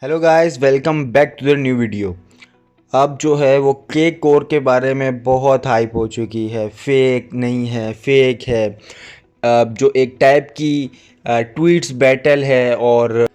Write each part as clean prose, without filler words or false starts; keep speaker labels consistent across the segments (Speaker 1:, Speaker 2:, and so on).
Speaker 1: Hello guys, welcome back to the new video. अब जो है वो केक कोर के बारे में बहुत हाइप हो चुकी है। फेक नहीं है, फेक है। अब जो एक टाइप की ट्वीट्स बैटल है और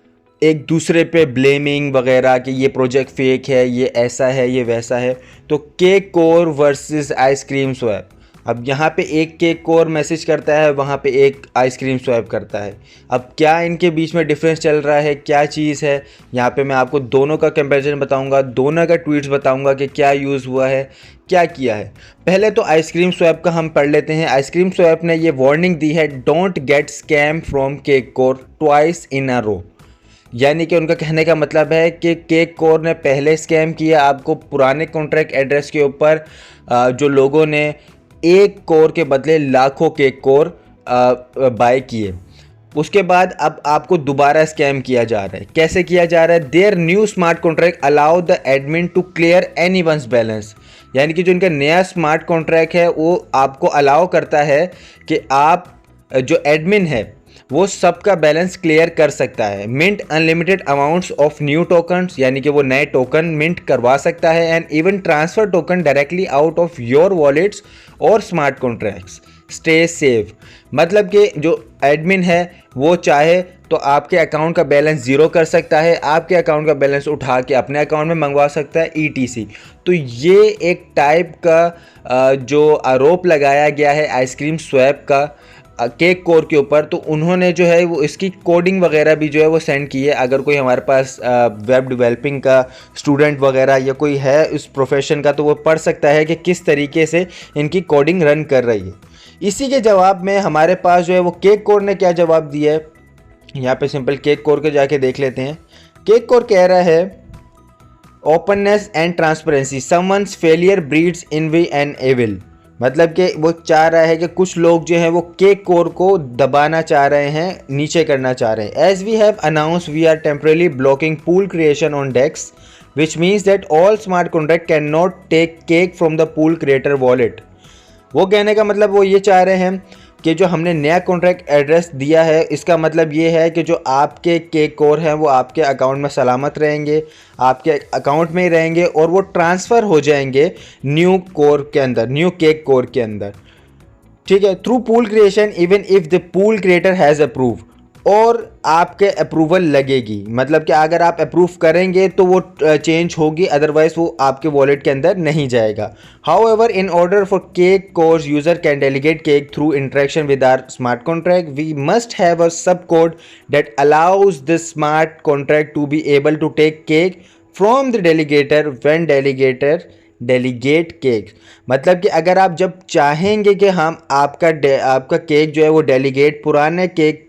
Speaker 1: एक दूसरे पे ब्लेमिंग वगैरह कि ये प्रोजेक्ट फेक है, ये ऐसा है, ये वैसा है। तो cake core versus ice cream swap. अब यहाँ पे एक केक कोर मैसेज करता है, वहाँ पे एक आइसक्रीम स्वैप करता है। अब क्या इनके बीच में डिफरेंस चल रहा है, क्या चीज़ है, यहाँ पे मैं आपको दोनों का कंपैरिजन बताऊंगा, दोनों का ट्वीट्स बताऊंगा कि क्या यूज़ हुआ है, क्या किया है। पहले तो आइसक्रीम स्वैप का हम पढ़ लेते हैं। आइसक्रीम स्वैप ने ये वार्निंग दी है, don't get scam from cake core twice in a row. यानी कि उनका कहने का मतलब है कि केक कोर ने पहले स्कैम किया आपको पुराने कॉन्ट्रैक्ट एड्रेस के ऊपर, जो लोगों ने एक कोर के बदले लाखों केक कोर बाय किए। उसके बाद अब आपको दोबारा स्कैम किया जा रहा है। कैसे किया जा रहा है? Their new smart contract allow the admin to clear any one's balance. यानी कि जो इनका नया स्मार्ट कॉन्ट्रैक्ट है वो आपको अलाउ करता है कि आप जो एडमिन है वो सबका बैलेंस क्लियर कर सकता है। Mint unlimited amounts of new tokens, यानी कि वो नए टोकन मिंट करवा सकता है। And even transfer token directly out of your wallets और स्मार्ट कॉन्ट्रैक्ट्स। स्टे सेफ, मतलब कि जो एडमिन है वो चाहे तो आपके अकाउंट का बैलेंस ज़ीरो कर सकता है, आपके अकाउंट का बैलेंस उठा के अपने अकाउंट में मंगवा सकता है ETC। तो ये एक टाइप का जो आरोप लगाया गया है आइसक्रीम स्वैप का केक कोर के ऊपर, तो उन्होंने जो है वो इसकी कोडिंग वगैरह भी जो है वो सेंड की है। अगर कोई हमारे पास वेब डेवलपिंग का स्टूडेंट वगैरह या कोई है इस प्रोफेशन का, तो वो पढ़ सकता है कि किस तरीके से इनकी कोडिंग रन कर रही है। इसी के जवाब में हमारे पास जो है वो केक कोर ने क्या जवाब दिया है, यहाँ पे सिंपल केक कोर के जाके देख लेते हैं। केक कोर कह रहा है, openness and transparency, someone's failure breeds envy and evil. मतलब कि वो चाह रहा है कि कुछ लोग जो हैं वो केक कोर को दबाना चाह रहे हैं, नीचे करना चाह रहे हैं। As we have announce we are temporarily blocking pool creation on DEX, which means that all smart contract can not take cake from the pool creator wallet. वो कहने का मतलब वो ये चाह रहे हैं कि जो हमने नया कॉन्ट्रैक्ट एड्रेस दिया है, इसका मतलब ये है कि जो आपके केक कोर हैं वो आपके अकाउंट में सलामत रहेंगे, आपके अकाउंट में ही रहेंगे और वो ट्रांसफ़र हो जाएंगे न्यू कोर के अंदर, न्यू केक कोर के अंदर। ठीक है, through pool creation even if the pool creator has approve, और आपके अप्रूवल लगेगी। मतलब कि अगर आप अप्रूव करेंगे तो वो चेंज होगी, अदरवाइज वो आपके वॉलेट के अंदर नहीं जाएगा। However, in order for cake core's user can delegate cake through interaction with our smart contract, we must have a sub code that allows this smart contract to be able to take cake from the delegator when delegator delegate cake. मतलब कि अगर आप जब चाहेंगे कि हम आपका cake जो है वो डेलीगेट पुराने केक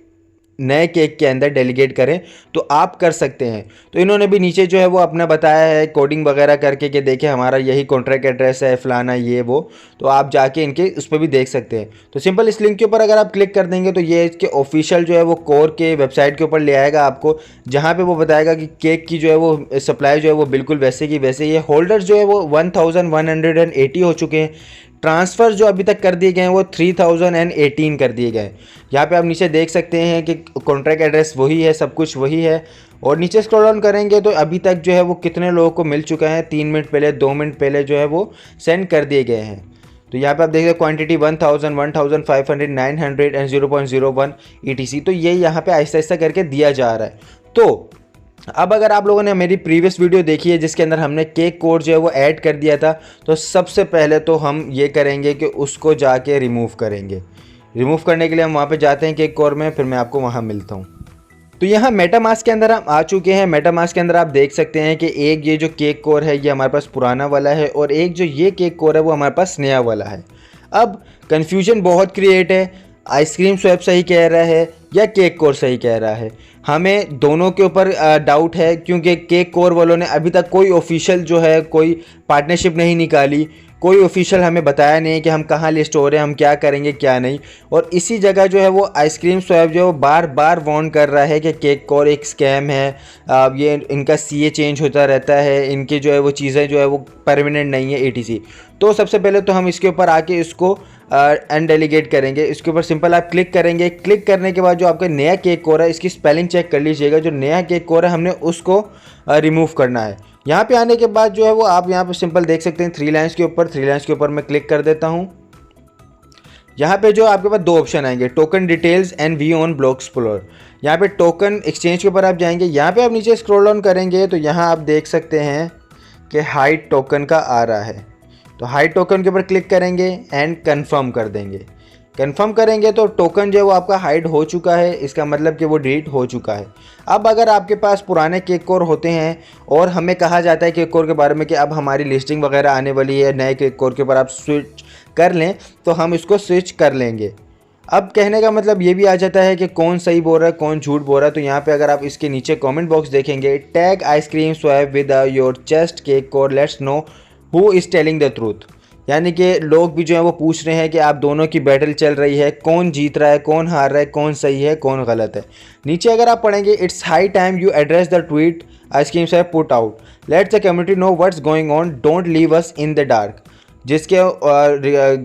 Speaker 1: नए केक के अंदर डेलीगेट करें तो आप कर सकते हैं। तो इन्होंने भी नीचे जो है वो अपना बताया है कोडिंग वगैरह करके कि देखिए हमारा यही कॉन्ट्रैक्ट एड्रेस है, फलाना ये वो। तो आप जाके इनके उस पर भी देख सकते हैं। तो सिंपल इस लिंक के ऊपर अगर आप क्लिक कर देंगे तो ये इसके ऑफिशियल जो है वो कोर के वेबसाइट के ऊपर ले आएगा आपको, जहाँ पे वो बताएगा कि केक की जो है वो सप्लाई जो है वो बिल्कुल वैसे की वैसे ही है। होल्डर्स जो है वो 1180 हो चुके हैं। ट्रांसफ़र जो अभी तक कर दिए गए हैं वो 3018 कर दिए गए। यहाँ पे आप नीचे देख सकते हैं कि कॉन्ट्रैक्ट एड्रेस वही है, सब कुछ वही है। और नीचे स्क्रॉल डाउन करेंगे तो अभी तक जो है वो कितने लोगों को मिल चुका है, 3 मिनट पहले, 2 मिनट पहले जो है वो सेंड कर दिए गए हैं। तो यहाँ पे आप देखिए क्वांटिटी 1000, 1500, 900 एंड 0.01 ETC। तो ये यहाँ पे आहिस्ता आहिस्ता करके दिया जा रहा है। तो अब अगर आप लोगों ने मेरी प्रीवियस वीडियो देखी है जिसके अंदर हमने केक कोड जो है वो ऐड कर दिया था, तो सबसे पहले तो हम ये करेंगे कि उसको जाके रिमूव करेंगे। रिमूव करने के लिए हम वहाँ पे जाते हैं केक कोर में, फिर मैं आपको वहाँ मिलता हूँ। तो यहाँ मेटामास्क के अंदर हम आ चुके हैं। मेटामास्क के अंदर आप देख सकते हैं कि एक ये जो केक कोर है ये हमारे पास पुराना वाला है और एक जो ये केक कोर है वो हमारे पास नया वाला है। अब कन्फ्यूजन बहुत क्रिएट है, आइसक्रीम स्वैप सही कह रहा है या केक कोर सही कह रहा है। हमें दोनों के ऊपर डाउट है, क्योंकि केक कोर वालों ने अभी तक कोई ऑफिशियल जो है कोई पार्टनरशिप नहीं निकाली, कोई ऑफिशियल हमें बताया नहीं है कि हम कहाँ लिस्ट हो रहे हैं, हम क्या करेंगे क्या नहीं। और इसी जगह जो है वो आइसक्रीम स्वैप जो है वो बार बार वार्न कर रहा है कि केक कोर एक स्कैम है, ये इनका CA चेंज होता रहता है, इनकी जो है वो चीज़ें जो है वो परमानेंट नहीं है ETC। तो सबसे पहले तो हम इसके ऊपर आके इसको अनडेलीगेट करेंगे। इसके ऊपर सिंपल आप क्लिक करेंगे। क्लिक करने के बाद जो आपका नया केक कोर है इसकी स्पेलिंग चेक कर लीजिएगा। जो नया केक कोर है हमने उसको रिमूव करना है। यहाँ पे आने के बाद जो है वो आप यहाँ पे सिंपल देख सकते हैं 3 लाइन्स के ऊपर, 3 लाइन्स के ऊपर मैं क्लिक कर देता हूँ। यहाँ पे जो आपके पास 2 ऑप्शन आएंगे, token details and view on block explorer. यहाँ पे टोकन एक्सचेंज के ऊपर आप जाएंगे। यहाँ पे आप नीचे स्क्रॉल डाउन करेंगे तो यहाँ आप देख सकते हैं कि हाइड टोकन का आ रहा है। तो हाइड टोकन के ऊपर क्लिक करेंगे एंड कंफर्म कर देंगे। कंफर्म करेंगे तो टोकन जो है वो आपका हाइड हो चुका है, इसका मतलब कि वो डिलीट हो चुका है। अब अगर आपके पास पुराने केक कोर होते हैं और हमें कहा जाता है केक कोर के बारे में कि अब हमारी लिस्टिंग वगैरह आने वाली है, नए केक कोर के ऊपर आप स्विच कर लें, तो हम इसको स्विच कर लेंगे। अब कहने का मतलब ये भी आ जाता है कि कौन सही बोल रहा है कौन झूठ बोल रहा है। तो यहाँ पे अगर आप इसके नीचे कमेंट बॉक्स देखेंगे, tag ice cream swap with your chest cake core, let's know who is telling the truth. यानी कि लोग भी जो है वो पूछ रहे हैं कि आप दोनों की बैटल चल रही है, कौन जीत रहा है, कौन हार रहा है, कौन सही है, कौन गलत है। नीचे अगर आप पढ़ेंगे, it's high time you address the tweet ice cream swap put out, let's the community know what's going on, don't leave us in the dark. जिसके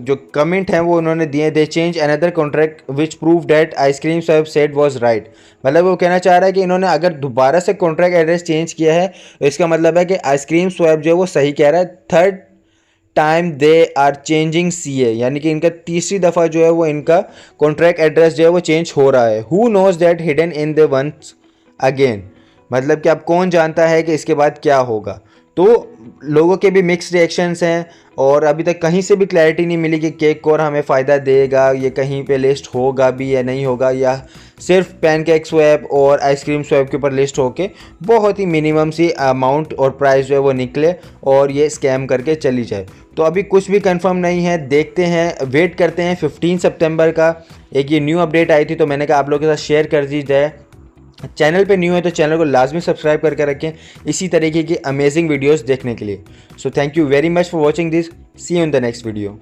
Speaker 1: जो कमेंट हैं वो उन्होंने दिए, दे change another contract which prove that ice cream swap said was right. मतलब वो कहना चाह रहा है कि इन्होंने अगर दोबारा से कॉन्ट्रैक्ट एड्रेस चेंज किया है तो इसका मतलब है कि आइसक्रीम स्वैप जो है वो सही कह रहा है। Third time they are changing CA, यानी कि इनका तीसरी दफ़ा जो है वो इनका कॉन्ट्रैक्ट एड्रेस जो है वो चेंज हो रहा है। Who knows that hidden in the once again, मतलब कि अब कौन जानता है कि इसके बाद क्या होगा। तो लोगों के भी मिक्स रिएक्शंस हैं और अभी तक कहीं से भी क्लैरिटी नहीं मिली कि केक कोर हमें फ़ायदा देगा, ये कहीं पे लिस्ट होगा भी या नहीं होगा, या सिर्फ पैनकेक स्वैप और आइसक्रीम स्वैप के ऊपर लिस्ट होके बहुत ही मिनिमम सी अमाउंट और प्राइस जो है वो निकले और ये स्कैम करके चली जाए। तो अभी कुछ भी कंफर्म नहीं है, देखते हैं, वेट करते हैं 15 सितंबर का। एक ये न्यू अपडेट आई थी तो मैंने कहा आप लोगों के साथ शेयर कर दी जाए। चैनल पे न्यू है तो चैनल को लाजमी सब्सक्राइब करके रखें इसी तरीके की अमेजिंग वीडियोस देखने के लिए। So thank you very much for watching this, see you in the next video.